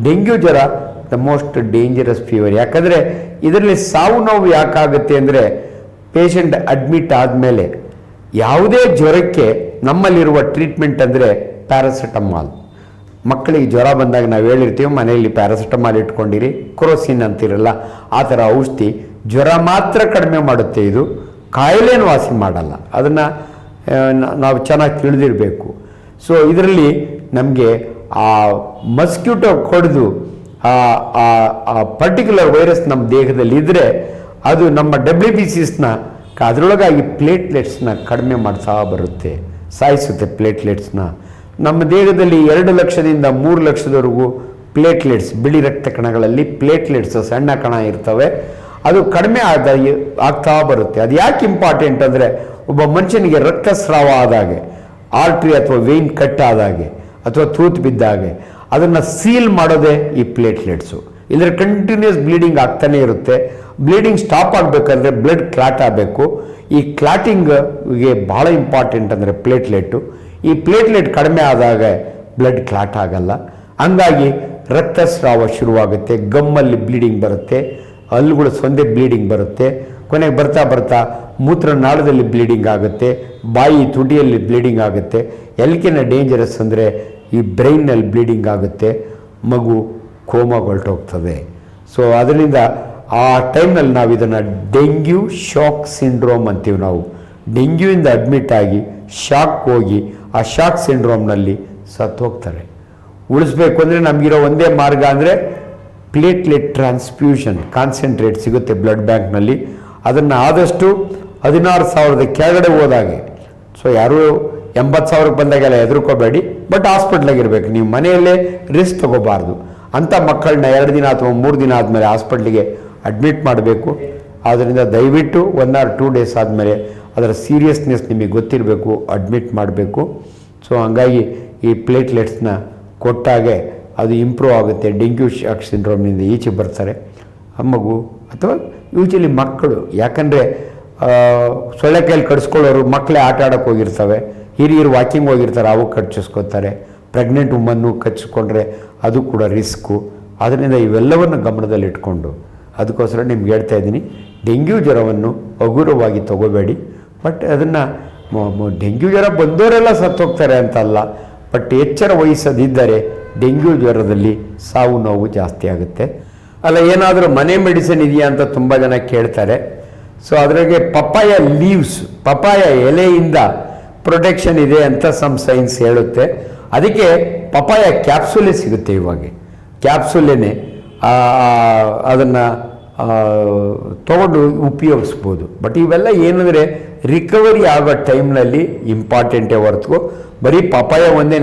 Dengue ಜ್ವರ the most dangerous fever. ಯಾಕಂದರೆ ಇದರಲ್ಲಿ ಸಾವು ನೋವು ಯಾಕಾಗುತ್ತೆ ಅಂದರೆ ಪೇಷಂಟ್ ಅಡ್ಮಿಟ್ ಆದಮೇಲೆ ಯಾವುದೇ ಜ್ವರಕ್ಕೆ ನಮ್ಮಲ್ಲಿರುವ ಟ್ರೀಟ್ಮೆಂಟ್ ಅಂದರೆ ಪ್ಯಾರಾಸಿಟಮಾಲ್. ಮಕ್ಕಳಿಗೆ ಜ್ವರ ಬಂದಾಗ ನಾವು ಹೇಳಿರ್ತೀವಿ ಮನೆಯಲ್ಲಿ ಪ್ಯಾರಾಸಿಟಮಾಲ್ ಇಟ್ಕೊಂಡಿರಿ, ಕ್ರೋಸಿನ್ ಅಂತಿರಲ್ಲ ಆ ಥರ ಔಷಧಿ ಜ್ವರ ಮಾತ್ರ ಕಡಿಮೆ ಮಾಡುತ್ತೆ, ಇದು ಕಾಯಿಲೆನೂ ವಾಸಿ ಮಾಡಲ್ಲ. ಅದನ್ನು ನಾವು ಚೆನ್ನಾಗಿ ತಿಳಿದಿರಬೇಕು. ಸೊ ಇದರಲ್ಲಿ ನಮಗೆ ಆ ಮಸ್ಕ್ಯೂಟೋ ಕಡಿದು ಆ ಪರ್ಟಿಕ್ಯುಲರ್ ವೈರಸ್ ನಮ್ಮ ದೇಹದಲ್ಲಿ ಇದ್ದರೆ ಅದು ನಮ್ಮ WBCsನ ಅದರೊಳಗಾಗಿ ಪ್ಲೇಟ್ಲೆಟ್ಸ್ನ ಕಡಿಮೆ ಮಾಡ್ತಾ ಬರುತ್ತೆ, ಸಾಯಿಸುತ್ತೆ ಪ್ಲೇಟ್ಲೆಟ್ಸ್ನ. ನಮ್ಮ ದೇಹದಲ್ಲಿ 2 ಲಕ್ಷದಿಂದ 3 ಲಕ್ಷದವರೆಗೂ ಪ್ಲೇಟ್ಲೆಟ್ಸ್, ಬಿಳಿ ರಕ್ತ ಕಣಗಳಲ್ಲಿ ಪ್ಲೇಟ್ಲೆಟ್ಸ್ ಸಣ್ಣ ಕಣ ಇರ್ತವೆ, ಅದು ಕಡಿಮೆ ಆಗ್ತಾ ಬರುತ್ತೆ. ಅದು ಯಾಕೆ ಇಂಪಾರ್ಟೆಂಟ್ ಅಂದರೆ ಒಬ್ಬ ಮನುಷ್ಯನಿಗೆ ರಕ್ತಸ್ರಾವ ಆದಾಗೆ, ಆರ್ಟ್ರಿ ಅಥವಾ ವೇನ್ ಕಟ್ ಆದಾಗೆ ಅಥವಾ ತೂತು ಬಿದ್ದಾಗೆ ಅದನ್ನು ಸೀಲ್ ಮಾಡೋದೇ ಈ ಪ್ಲೇಟ್ಲೆಟ್ಸು. ಇಲ್ಲದ್ರೆ ಕಂಟಿನ್ಯೂಸ್ ಬ್ಲೀಡಿಂಗ್ ಆಗ್ತಾನೆ ಇರುತ್ತೆ. ಬ್ಲೀಡಿಂಗ್ ಸ್ಟಾಪ್ ಆಗಬೇಕಂದ್ರೆ ಬ್ಲಡ್ ಕ್ಲಾಟ್ ಆಗಬೇಕು. ಈ ಕ್ಲಾಟಿಂಗ್ಗೆ ಭಾಳ ಇಂಪಾರ್ಟೆಂಟ್ ಅಂದರೆ ಪ್ಲೇಟ್ಲೆಟ್ಟು. ಈ ಪ್ಲೇಟ್ಲೆಟ್ ಕಡಿಮೆ ಆದಾಗ ಬ್ಲಡ್ ಕ್ಲಾಟ್ ಆಗಲ್ಲ, ಹಂಗಾಗಿ ರಕ್ತಸ್ರಾವ ಶುರುವಾಗುತ್ತೆ, ಗಮ್ಮಲ್ಲಿ ಬ್ಲೀಡಿಂಗ್ ಬರುತ್ತೆ, ಹಲ್ಲುಗಳು ಸೊಂದೆ ಬ್ಲೀಡಿಂಗ್ ಬರುತ್ತೆ, ಕೊನೆಗೆ ಬರ್ತಾ ಬರ್ತಾ ಮೂತ್ರನಾಳದಲ್ಲಿ ಬ್ಲೀಡಿಂಗ್ ಆಗುತ್ತೆ, ಬಾಯಿ ತುಟಿಯಲ್ಲಿ ಬ್ಲೀಡಿಂಗ್ ಆಗುತ್ತೆ. ಎಲ್ಕಿನ ಡೇಂಜರಸ್ ಅಂದರೆ ಈ ಬ್ರೈನ್ನಲ್ಲಿ ಬ್ಲೀಡಿಂಗ್ ಆಗುತ್ತೆ, ಮಗು ಕೋಮಾಗೊಳ್ಟೋಗ್ತದೆ. ಸೊ ಅದರಿಂದ ಆ ಟೈಮ್ನಲ್ಲಿ ನಾವು ಇದನ್ನು ಡೆಂಗ್ಯೂ ಶಾಕ್ ಸಿಂಡ್ರೋಮ್ ಅಂತೀವಿ. ನಾವು ಡೆಂಗ್ಯೂಯಿಂದ ಅಡ್ಮಿಟ್ ಆಗಿ ಶಾಕ್ ಹೋಗಿ ಆ ಶಾಕ್ ಸಿಂಡ್ರೋಮ್ನಲ್ಲಿ ಸತ್ತೋಗ್ತಾರೆ. ಉಳಿಸ್ಬೇಕು ಅಂದರೆ ನಮಗಿರೋ ಒಂದೇ ಮಾರ್ಗ ಅಂದರೆ ಪ್ಲೇಟ್ಲೆಟ್ ಟ್ರಾನ್ಸ್ಫ್ಯೂಷನ್ ಕಾನ್ಸಂಟ್ರೇಟ್ ಸಿಗುತ್ತೆ ಬ್ಲಡ್ ಬ್ಯಾಂಕ್ನಲ್ಲಿ. ಅದನ್ನು ಆದಷ್ಟು 16,000 ಕೆಳಗಡೆ ಹೋದಾಗೆ, ಸೊ ಯಾರೂ 80,000 ಬಂದಾಗೆಲ್ಲ ಹೆದರ್ಕೋಬೇಡಿ, ಬಟ್ ಹಾಸ್ಪಿಟ್ಲಾಗಿರ್ಬೇಕು. ನೀವು ಮನೆಯಲ್ಲೇ ರಿಸ್ಕ್ ತಗೋಬಾರ್ದು. ಅಂಥ ಮಕ್ಕಳನ್ನ 2 ದಿನ ಅಥವಾ 3 ದಿನ ಆದಮೇಲೆ ಹಾಸ್ಪಿಟ್ಲಿಗೆ ಅಡ್ಮಿಟ್ ಮಾಡಬೇಕು. ಆದ್ದರಿಂದ ದಯವಿಟ್ಟು 1 or 2 ಡೇಸ್ ಆದಮೇಲೆ ಅದರ ಸೀರಿಯಸ್ನೆಸ್ ನಿಮಗೆ ಗೊತ್ತಿರಬೇಕು, ಅಡ್ಮಿಟ್ ಮಾಡಬೇಕು. ಸೊ ಹಂಗಾಗಿ ಈ ಪ್ಲೇಟ್ಲೆಟ್ಸ್ನ ಕೊಟ್ಟಾಗೆ ಅದು ಇಂಪ್ರೂವ್ ಆಗುತ್ತೆ. ಡೆಂಗ್ಯೂ ಶಾಕ್ ಸಿಂಡ್ರೋಮ್ನಿಂದ ಈಚೆ ಬರ್ತಾರೆ ಆ ಮಗು ಅಥವಾ ಯೂಶಲಿ ಮಕ್ಕಳು. ಯಾಕಂದರೆ ಸೊಳ್ಳೆ ಕೈಯಲ್ಲಿ ಕಡಿಸ್ಕೊಳ್ಳೋರು ಮಕ್ಕಳೇ ಆಟ ಆಡೋಕ್ಕೆ ಹೋಗಿರ್ತವೆ, ಹಿರಿಯರು ವಾಕಿಂಗ್ ಹೋಗಿರ್ತಾರೆ, ಅವು ಕಚ್ಚಿಸ್ಕೊತಾರೆ. ಪ್ರೆಗ್ನೆಂಟ್ ವುಮನ್ನು ಕಚ್ಚಿಸ್ಕೊಂಡ್ರೆ ಅದು ಕೂಡ ರಿಸ್ಕು. ಅದರಿಂದ ಇವೆಲ್ಲವನ್ನು ಗಮನದಲ್ಲಿಟ್ಕೊಂಡು ಅದಕ್ಕೋಸ್ಕರ ನಿಮ್ಗೆ ಹೇಳ್ತಾ ಇದ್ದೀನಿ, ಡೆಂಗ್ಯೂ ಜ್ವರವನ್ನು ಹಗುರವಾಗಿ ತಗೋಬೇಡಿ. ಬಟ್ ಅದನ್ನು ಡೆಂಗ್ಯೂ ಜ್ವರ ಬಂದವರೆಲ್ಲ ಸತ್ತೋಗ್ತಾರೆ ಅಂತಲ್ಲ, ಬಟ್ ಎಚ್ಚರ ವಹಿಸದಿದ್ದರೆ ಡೆಂಗ್ಯೂ ಜ್ವರದಲ್ಲಿ ಸಾವು ನೋವು ಜಾಸ್ತಿ ಆಗುತ್ತೆ. ಅಲ್ಲ, ಏನಾದರೂ ಮನೆ ಮೆಡಿಸಿನ್ ಇದೆಯಾ ಅಂತ ತುಂಬ ಜನ ಕೇಳ್ತಾರೆ. ಸೊ ಅದ್ರಾಗೆ ಪಪ್ಪಾಯ ಲೀವ್ಸ್, ಪಪ್ಪಾಯ ಎಲೆಯಿಂದ ಪ್ರೊಟೆಕ್ಷನ್ ಇದೆ ಅಂತ ಸಮ್ ಸೈನ್ಸ್ ಹೇಳುತ್ತೆ. ಅದಕ್ಕೆ ಪಪ್ಪಾಯ ಕ್ಯಾಪ್ಸೂಲೇ ಸಿಗುತ್ತೆ ಇವಾಗ, ಕ್ಯಾಪ್ಸೂಲೇನೆ ಅದನ್ನು ತೊಗೊಂಡು ಉಪಯೋಗಿಸ್ಬೋದು. ಬಟ್ ಇವೆಲ್ಲ ಏನಂದರೆ ರಿಕವರಿ ಆಗೋ ಟೈಮ್ನಲ್ಲಿ ಇಂಪಾರ್ಟೆಂಟೇ ಹೊರತು ಬರೀ ಪಪ್ಪಾಯ ಒಂದೇ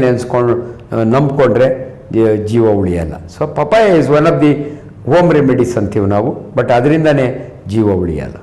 ನಂಬ್ಕೊಂಡ್ರೆ ಜೀವ ಉಳಿಯಲ್ಲ. So papaya is one of the home remedies ಅಂತೀವಿ ನಾವು, ಬಟ್ ಅದರಿಂದನೇ ಜೀವ ಉಳಿಯಲ್ಲ.